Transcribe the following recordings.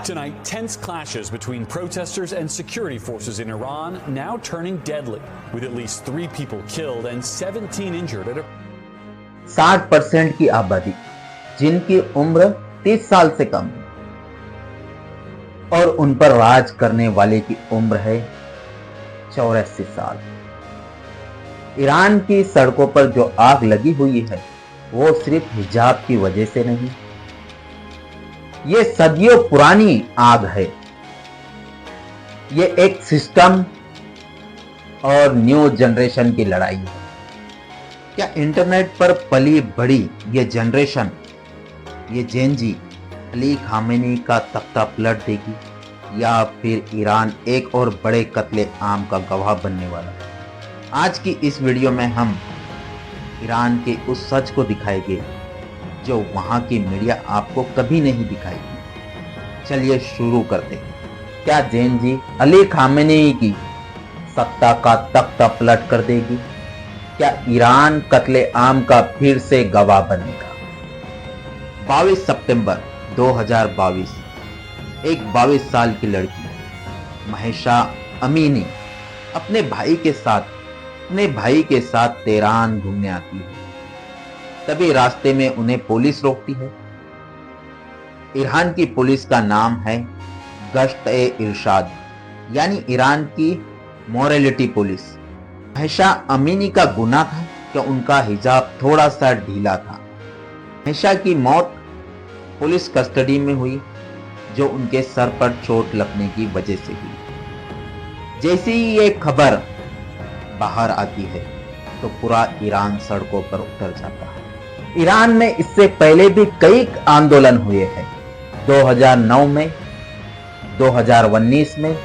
Tonight, tense clashes between protesters and security forces in Iran now turning deadly, with at least 3 people killed and 17 injured at a 60% की आबादी जिनकी उम्र 30 साल से कम है और उन पर राज करने वाले की उम्र है 84 साल। ईरान की सड़कों पर जो आग लगी हुई है वो सिर्फ हिजाब की वजह से नहीं, ये सदियों पुरानी आग है। ये एक सिस्टम और न्यू जनरेशन की लड़ाई है। क्या इंटरनेट पर पली बड़ी ये जनरेशन, ये जेन जी अली खामेनी का तख्ता पलट देगी या फिर ईरान एक और बड़े कत्ले आम का गवाह बनने वाला है? आज की इस वीडियो में हम ईरान के उस सच को दिखाएंगे जो वहां की मीडिया आपको कभी नहीं दिखाएगी। चलिए शुरू करते हैं। क्या जेन जी अली खामेनी की सत्ता का तख्ता पलट कर देगी? क्या ईरान कत्ले आम का फिर से गवाह बनेगा? 22 सितंबर 2022 एक 22 साल की लड़की महेशा अमीनी अपने भाई के साथ तेहरान घूमने आती है। तभी रास्ते में उन्हें पुलिस रोकती है। ईरान की पुलिस का नाम है गश्त-ए-इरशाद, यानी ईरान की मोरालिटी पुलिस। महेशा अमीनी का गुनाह था कि उनका हिजाब थोड़ा सा ढीला था। महेशा की मौत पुलिस कस्टडी में हुई, जो उनके सर पर चोट लगने की वजह से हुई। जैसे ही ये खबर बाहर आती है तो पूरा ईरान सड़कों पर उतर जाता है। ईरान में इससे पहले भी कई आंदोलन हुए हैं। 2009 में, 2019 में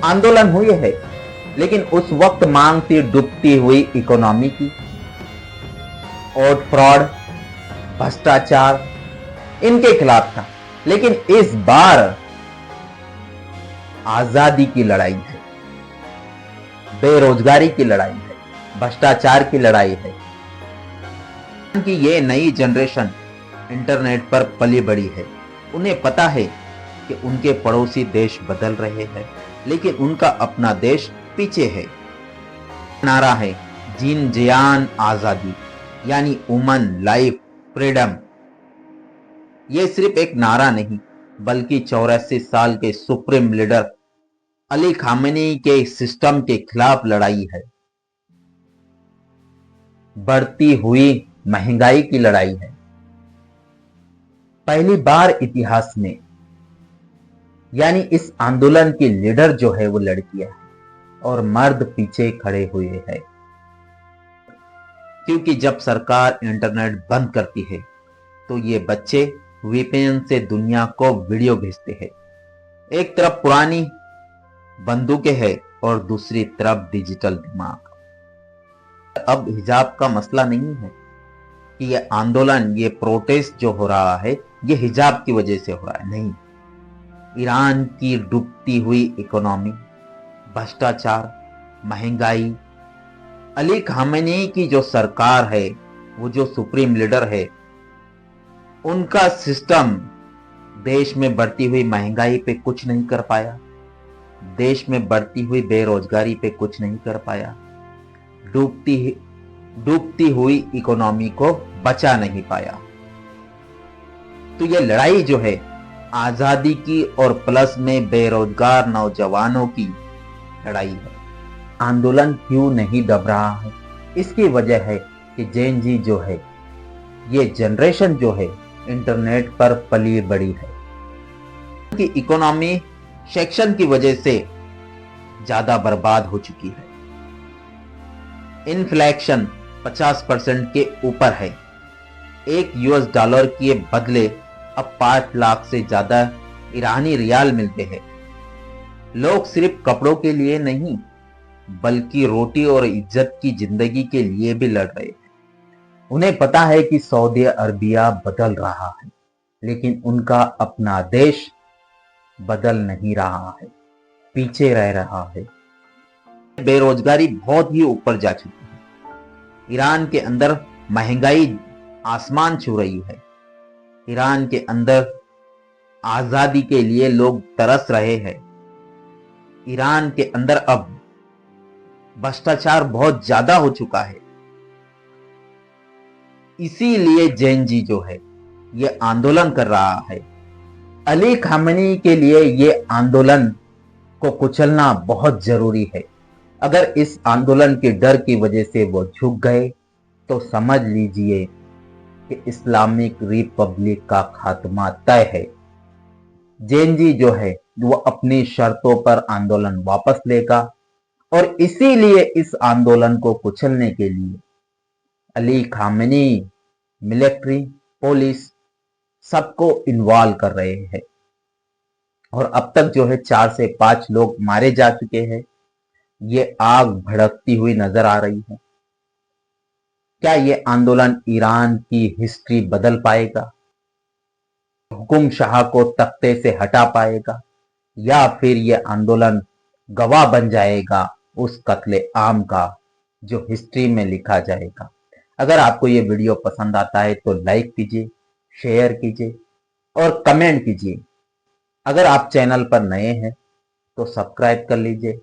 आंदोलन हुए हैं, लेकिन उस वक्त मांग थी डूबती हुई इकोनॉमी की, वोट फ्रॉड, भ्रष्टाचार, इनके खिलाफ था। लेकिन इस बार आजादी की लड़ाई है, बेरोजगारी की लड़ाई है, भ्रष्टाचार की लड़ाई है। कि ये नई जनरेशन इंटरनेट पर पली बड़ी है। उन्हें पता है कि उनके पड़ोसी देश बदल रहे हैं, लेकिन उनका अपना देश पीछे है। नारा है जीन जियान आजादी, यानी वुमन लाइफ फ्रीडम। ये सिर्फ एक नारा नहीं, बल्कि 84 साल के सुप्रीम लीडर अली खामेनी के सिस्टम के खिलाफ लड़ाई है। बढ़ती हुई महंगाई की लड़ाई है। पहली बार इतिहास में, यानी इस आंदोलन की लीडर जो है वो लड़कियां है और मर्द पीछे खड़े हुए हैं। क्योंकि जब सरकार इंटरनेट बंद करती है तो ये बच्चे वीपीएन से दुनिया को वीडियो भेजते हैं। एक तरफ पुरानी बंदूकें हैं और दूसरी तरफ डिजिटल दिमाग। अब हिजाब का मसला नहीं है कि ये आंदोलन, ये प्रोटेस्ट जो हो रहा है ये हिजाब की वजह से हो रहा है, नहीं। ईरान की डूबती हुई इकोनॉमी, भ्रष्टाचार, महंगाई, अली खामेनी की जो सरकार है, वो जो सुप्रीम लीडर है, उनका सिस्टम देश में बढ़ती हुई महंगाई पे कुछ नहीं कर पाया, देश में बढ़ती हुई बेरोजगारी पे कुछ नहीं कर पाया, डूबती हुई इकोनॉमी को बचा नहीं पाया। तो ये लड़ाई जो है आजादी की और प्लस में बेरोजगार नौजवानों की लड़ाई है। आंदोलन क्यों नहीं दब रहा है? इसकी वजह है कि जेन जी जो है, ये जनरेशन जो है इंटरनेट पर पली बड़ी है। कि इकोनॉमी सेक्शन की वजह से ज्यादा बर्बाद हो चुकी है। इन्फ्लेशन 50% के ऊपर है। $1 के बदले अब 5 लाख से ज्यादा ईरानी रियाल मिलते हैं। लोग सिर्फ कपड़ों के लिए नहीं, बल्कि रोटी और इज्जत की जिंदगी के लिए भी लड़ रहे हैं। उन्हें पता है कि सऊदी अरबिया बदल रहा है, लेकिन उनका अपना देश बदल नहीं रहा है, पीछे रह रहा है। बेरोजगारी बहुत ही ऊपर जा चुकी है। ईरान के अंदर महंगाई आसमान छू रही है। ईरान के अंदर आजादी के लिए लोग तरस रहे हैं। ईरान के अंदर अब भ्रष्टाचार बहुत ज्यादा हो चुका है। इसीलिए जैन जी जो है ये आंदोलन कर रहा है। अली खामेनी के लिए ये आंदोलन को कुचलना बहुत जरूरी है। अगर इस आंदोलन के डर की वजह से वो झुक गए तो समझ लीजिए कि इस्लामिक रिपब्लिक का खात्मा तय है। जैन जी जो है वो अपनी शर्तों पर आंदोलन वापस लेगा और इसीलिए इस आंदोलन को कुचलने के लिए अली खामेनी, मिलिट्री, पुलिस सबको इन्वॉल्व कर रहे हैं। और अब तक जो है 4 से 5 लोग मारे जा चुके हैं। ये आग भड़कती हुई नजर आ रही है। क्या ये आंदोलन ईरान की हिस्ट्री बदल पाएगा, हुकुम शाह को तख्ते से हटा पाएगा, या फिर ये आंदोलन गवाह बन जाएगा उस कत्ले आम का जो हिस्ट्री में लिखा जाएगा। अगर आपको ये वीडियो पसंद आता है तो लाइक कीजिए, शेयर कीजिए और कमेंट कीजिए। अगर आप चैनल पर नए हैं तो सब्सक्राइब कर लीजिए